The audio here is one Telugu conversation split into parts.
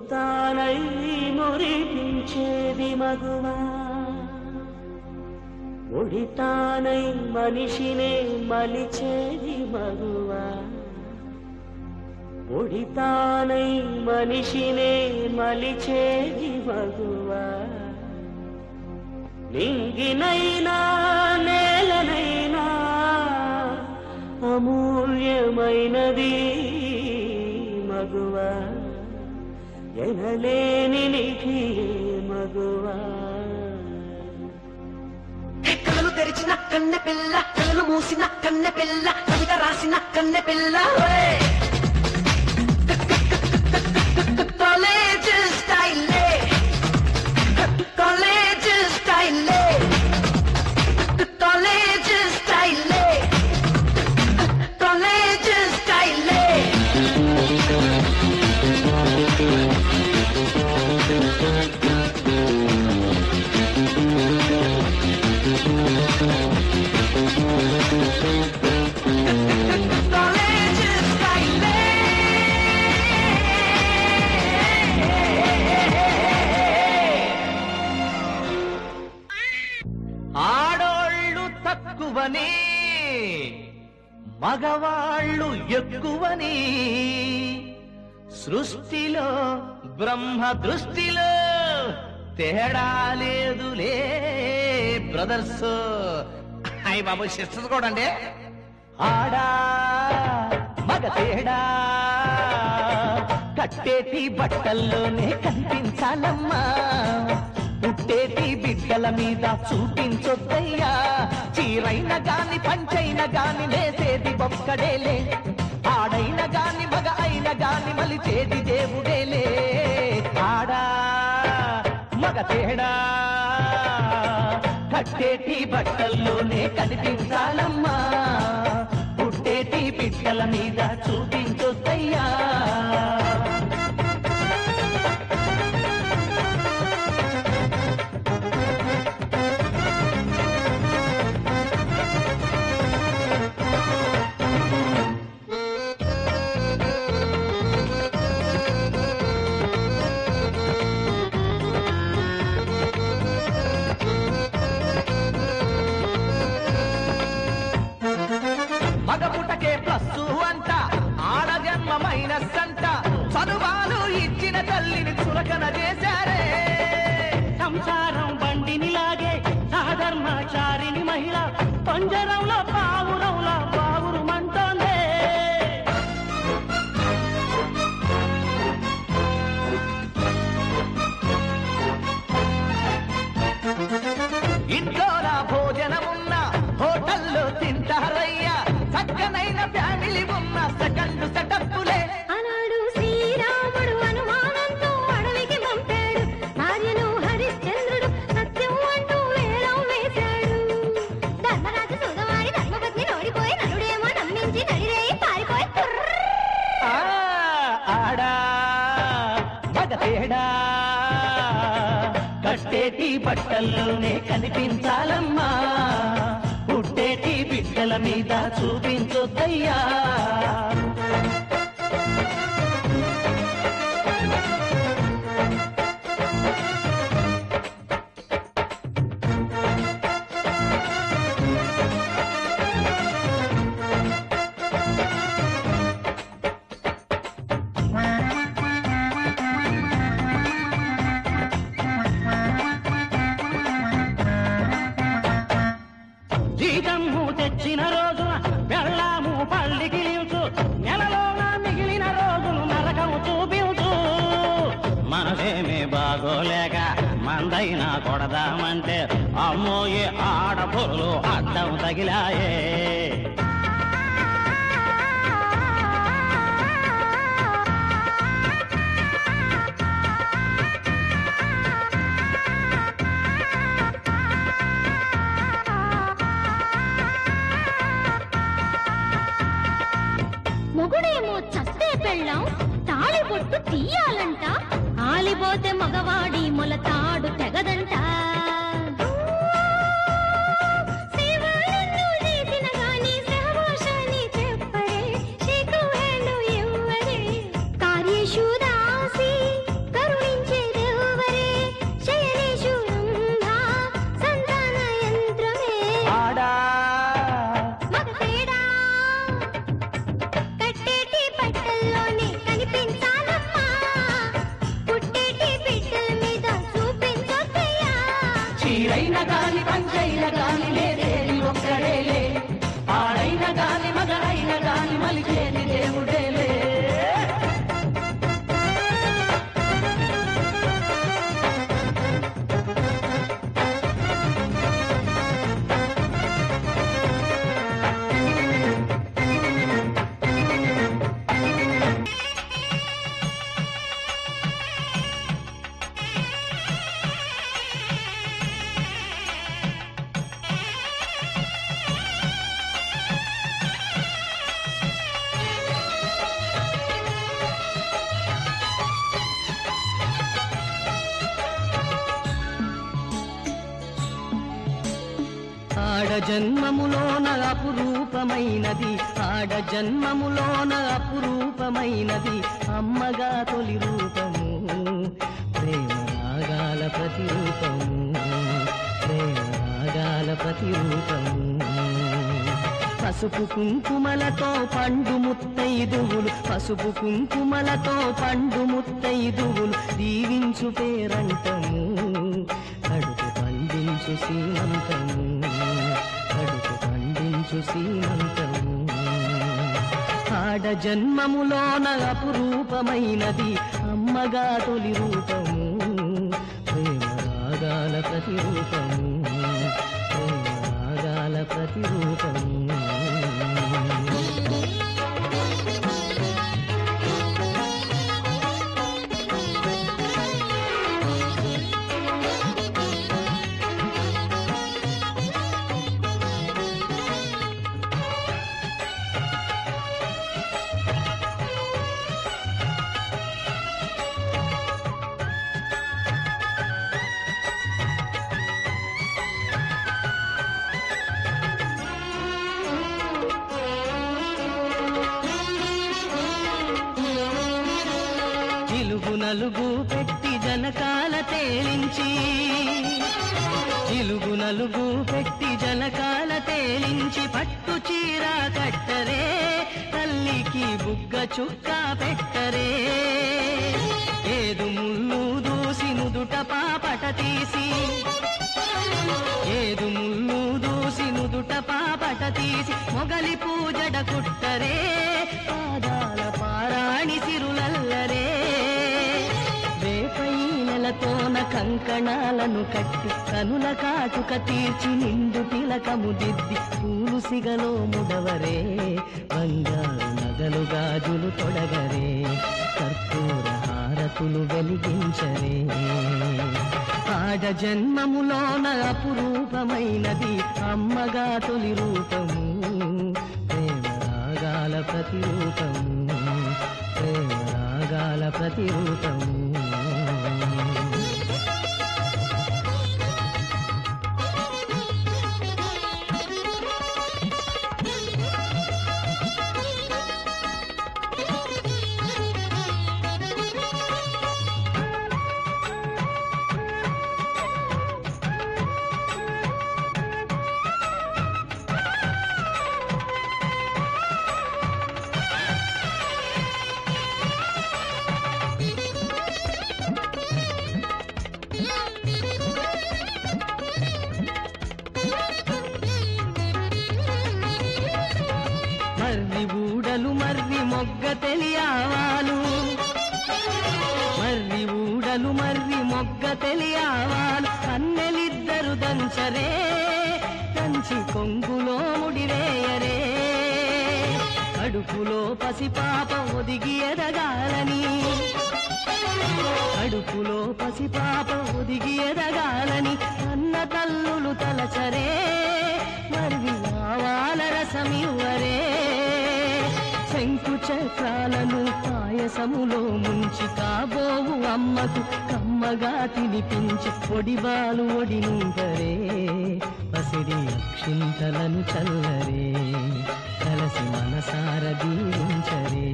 తానై మురిపించేది మగువా ఒడితానై మనిషినే మలిచేది మగువా ఒడితానై మనిషినే మలిచేది మగువా నింగినైనా నేలనైనా అమూల్యమైనది మగువా ఎనలేని నిధి మగువా కళ్ళు తెరిచిన కన్నె పిల్ల కళ్ళు మూసిన కన్నె పిల్ల కవిత రాసిన కన్నె పిల్ల కాలేజ్ స్టైలే కాలేజ్ స్టైలే కాలేజ్ స్టైలే కాలేజ్ స్టైలే ఆడోళ్ళు తక్కువని మగవాళ్ళు ఎక్కువని సృష్టిలో బ్రహ్మ దృష్టిలో తేడా లేదులే బ్రదర్స్. అయ్య బాబు సిస్టర్స్ కూడా అండి. ఆడా మగ తేడా కట్టేటి బట్టల్లోనే కనిపించాలమ్మా పుట్టేటి బిడ్డల మీద చూపించొద్దయ్యా చీరైన గాని పంచైన గాని నేసేది బొక్కడేలే ఆడైన గాని మగ అయిన గాని మలిచేది దేవుడేలే ఆడా మగ తేడా కట్టేటి బట్టల్లోనే కనిపించాలమ్మా పుట్టేటి బిడ్డల మీద చూపించొద్దయ్యా మగపుటకే ప్లస్సు అంట ఆడజన్మ మైనస్ అంట చదువాలు ఇచ్చిన తల్లిని చులకన చేశారే సంసారం బండినిలాగే సహధర్మచారిని మహిళ పంజరంలో పావురంలో పావురుమంటోందే ఇంట్లోనా భోజనమున్న హోటల్లో తింటారయ్యా చక్కనైన ఫ్యామిలీ ఉన్న సెకండ్ సెటప్పులే అనాడు శ్రీరాముడు అనుమానంతో అడవికి పంపాడు భార్యను హరిశ్చంద్రుడు సత్యం అంటూ వేలం వేశాడు ధర్మరాజు సుగవారి ధర్మపత్ని ఓడిపోయి నరుడేమో నమ్మించి నడిరేయి పారిపోయి ఆడా మగ తేడా కట్టేటి బట్టల్లోనే కనిపించాలమ్మా పుట్టేటి బిడ్డల మీద చూపించొద్దయ్యా జీతము తెచ్చిన రోజున వెళ్ళాము పల్లికి నిల్చు నెలలోన మిగిలిన రోజులు నరకము చూపించు మనసేమే బాగోలేక మందైనా కొడదామంటే అమ్మోయే ఆడపురులు అడ్డం తగిలాయే మొగుడేమో చస్తే పెళ్ళాం తాళిబొట్టు తీయాలంట ఆలిపోతే మగవాడి మొలతాడు తెగదంట శివాలెన్నో చేసిన గాని సహవాసాన్ని చెప్పరే షేకు హ్యాండ్ ఇవ్వరే కార్యేషు దాసి చీరైన గాని పంచైన గాని లేదేది ఒక్కడేలే ఆడైన గాని మగైన గాని మలిచేది దేవుడేలే జన్మములోన అపురూపమైనది ఆడ జన్మములోన అపురూపమైనది అమ్మగా తొలి రూపము ప్రేమ రాగాల ప్రతిరూపము ప్రేమ రాగాల ప్రతిరూపము పసుపు కుంకుమలతో పండు ముత్తైదువులు పసుపు కుంకుమలతో పండు ముత్తైదువులు దీవించు పేరంటము కడుపు పండించు సీమంతము కడుపు పండించు సీమంతము ఆడ జన్మములోన అపురూపమైనది అమ్మగా తొలి రూపము ప్రేమ రాగాల ప్రతిరూపము ప్రేమ రాగాల ప్రతిరూపము నలుగు పెట్టి జనకాల తేలించి చిలుగు నలుగు పెట్టి జనకాల తేలించి పట్టు చీర కట్టరే తల్లికి బుగ్గ చుక్క పెట్టరే ఏదు ముళ్ళు దూసి నుదుట పాపట తీసి ఏదు ముళ్ళు దూసి నుదుట పాపట తీసి మొగలి పూజడ కుట్టరే పాదాల పారాణి సిరులల్లరే వేపైనెలతోన కంకణాలను కట్టి కనుల కాటుక తీర్చి నిండు తిలకము దిద్ది పూలు సిగలో ముడవరే బంగారు నగలు గాజులు తొడగరే కర్పూర హారతులు వెలిగించరే ఆడ జన్మములోన అపురూపమైనది అమ్మగా తొలి రూపము ప్రేమ రాగాల ప్రతిరూపము ప్రేమ రాగాల ప్రతిరూపము మర్రి ఊడలు మర్రి మొగ్గ తెలియావాలు మర్రి ఊడలు మర్రి మొగ్గ తెలియావాలు కన్నెలిద్దరు దంచరే దంచి కొంగులో ముడివేయరే కడుపులో పసిపాప ఒదిగి ఎదగాలని కడుపులో పసిపాప ఒదిగి ఎదగాలని అన్న తల్లులు తలచరే మర్రి ఆవాల రసమివ్వరే శంకు చక్రాలను పాయసములో ముంచి కాబోవు అమ్మకు కమ్మగా తినిపించి పొడిబాలు ఒడినుందరే పసిడి అక్షింతలను చల్లరే కలసి మనసార దీవించరే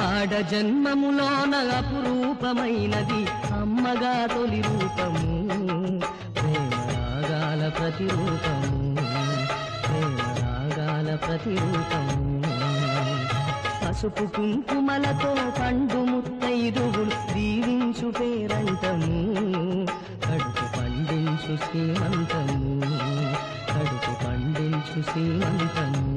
ఆడ జన్మములోన అపురూపమైనది అమ్మగా తొలి రూపము ప్రేమ రాగాల ప్రతిరూపము ప్రేమ రాగాల ప్రతిరూపము పసుపు కుంకుమలతో పండు ముత్తైదువులు దీవించు పేరంటము కడుపు పండి పండించు శ్రీమంతము కడుపు పండించు శ్రీమంతము